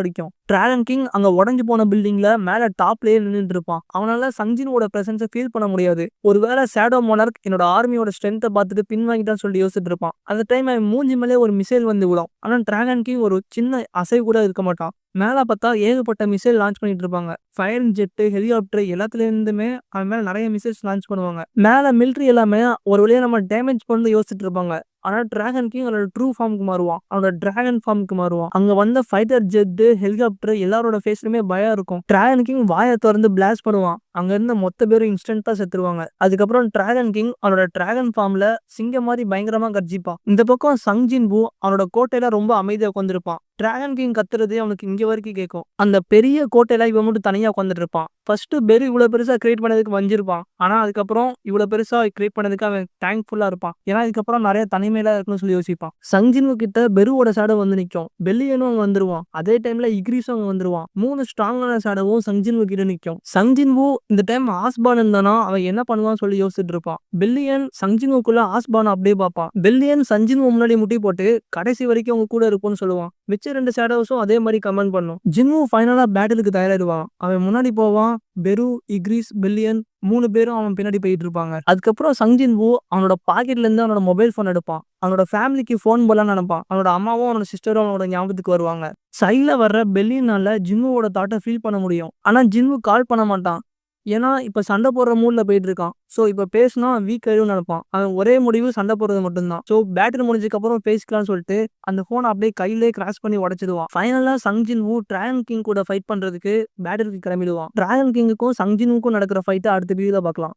அடிக்கும். Dragon king அங்க உடைஞ்சு போன பில்டிங்ல மேல டாப்லயே நின்னுட்டு இருப்பான். அவனால சங்ஜினோட பிரசன்ஸ ஃபீல் பண்ண முடியாது. ஒருவேளை ஷேடோ மோனார்க் என்னோட ஆர்மியோட ஸ்ட்ரென்த்த பார்த்துட்டு பின்வாங்கிட்டான்னு சொல்லி யோசிச்சுட்டு இருப்பான். அந்த டைம் அவன் மூஞ்சி மேலே ஒரு மிசைல் வந்து விழும். ஆனா டிராகன் கிங் ஒரு சின்ன அசைவு கூட இருக்க மாட்டான். மேல பார்த்தா ஏகப்பட்ட மிசைல் லான்ச் பண்ணிட்டு இருப்பாங்க. ஃபயரிங் ஜெட், ஹெலிகாப்டர் எல்லாத்துல இருந்துமே அவன் மேல நிறைய மிசைல்ஸ் லான்ச் பண்ணுவாங்க. மேல மிலிட்டரி எல்லாமே ஒரு வழியா நம்ம டேமேஜ் பண்ணி யோசிச்சுட்டு இருப்பாங்க. ஆனா டிராகன் கிங் அவனோட ட்ரூ ஃபார்முக்கு மாறுவான். அவனோட டிராகன் ஃபார்முக்கு மாறுவான். அங்க வந்த ஃபைட்டர் ஜெட், ஹெலிகாப்டர் எல்லாரோட ஃபேஸ்லயுமே பயம் இருக்கும். டிராகன் கிங் வாயை திறந்து பிளாஸ்ட் பண்ணுவான். அங்க இருந்த மொத்த பேரும் இன்ஸ்டன்ட்டா செத்துருவாங்க. அதுக்கப்புறம் டிராகன் கிங் அவனோட டிராகன் ஃபார்ம்ல சிங்கம் மாதிரி பயங்கரமா கர்ஜிப்பான். இந்த பக்கம் சங்ஜின் பூ அவனோட கோட்டையில ரொம்ப அமைதியா உட்காந்துருப்பான். டிராகன் கிங் கத்துறது அவனுக்கு இங்க வரைக்கும் கேட்கும். அந்த பெரிய கோட்டையில இவன் மட்டும் தனியா உட்காந்துட்டு இருப்பான். ஃபர்ஸ்ட் பெரு இவ்வளவு பெருசா கிரியேட் பண்ணதுக்கு வஞ்சிருப்பான். ஆனா அதுக்கப்புறம் இவ்வளவு பெருசா கிரியேட் பண்ணதுக்கு அவன் தேங்க்ஃபுல்லா இருப்பான். ஏன்னா இதுக்கப்புறம் நிறைய தனிமையில இருக்குன்னு சொல்லி யோசிப்பான். சங்ஜின் கிட்ட பெருவோட ஷேடோ வந்து நிக்கும். பெல்லியனும் வந்துருவான். அதே டைம்ல இக்ரீஸும் வந்துருவான். 3 ஸ்ட்ராங்கான ஷேடோவும் சங்ஜின் கிட்ட நிக்கும். சங்ஜின் வு இந்த டைம் ஆஸ்பான் இருந்தானா அவன் என்ன பண்ணுவான்னு சொல்லி யோசிச்சுட்டு இருப்பான். பெல்லியன் சங்ஜின்வுக்குள்ள ஆஸ்பான் அப்படியே பார்ப்பான். பெல்லியன் சஞ்சின் முன்னாடி முட்டி போட்டு கடைசி வரைக்கும் அவங்க கூட இருக்கும்னு சொல்லுவான். மிச்ச 2 ஷேடோஸும் அதே மாதிரி கமெண்ட் பண்ணும். ஜின்வு ஃபைனலா பேட்டிலுக்கு தயாராடுவான். அவன் முன்னாடி போவான். பெரு, இக்ரீஸ், பெல்லியன் 3 பேரும் அவன் பின்னாடி போயிட்டு இருப்பாங்க. அதுக்கப்புறம் சங்ஜின் வு அவனோட பாக்கெட்ல இருந்து அவனோட மொபைல் போன் எடுப்பான். அவனோட ஃபேமிலிக்கு போன் போலான்னு நினைப்பான். அவனோட அம்மாவும் அவனோட சிஸ்டரும் அவனோட ஞாபகத்துக்கு வருவாங்க. சைட்ல வர்ற பெல்லியனால ஜின்வுவோட தாட்டை ஃபீல் பண்ண முடியும். ஆனா ஜின்வு கால் பண்ண மாட்டான். ஏன்னா இப்ப சண்டை போடுற மூட்ல போயிட்டு இருக்கான். சோ இப்ப பேசினா வீக் ஆயிடும் நினைப்பான். அவன் ஒரே முடிவு சண்டை போடுறது மட்டும்தான். சோ பேட்டில் முடிஞ்சதுக்கு அப்புறம் பேசிக்கலாம்னு சொல்லிட்டு அந்த போனை அப்படியே கையிலே கிராஷ் பண்ணி உடைச்சிடுவான். ஃபைனலா சங்ஜின் வு டிராகன் கிங் கூட ஃபைட் பண்றதுக்கு பேட்டிலுக்கு கிளம்பிடுவான். டிராகன் கிங்குக்கும் சங்ஜினுக்கும் நடக்கிற ஃபைட்டை அடுத்த வீடியோல பார்க்கலாம்.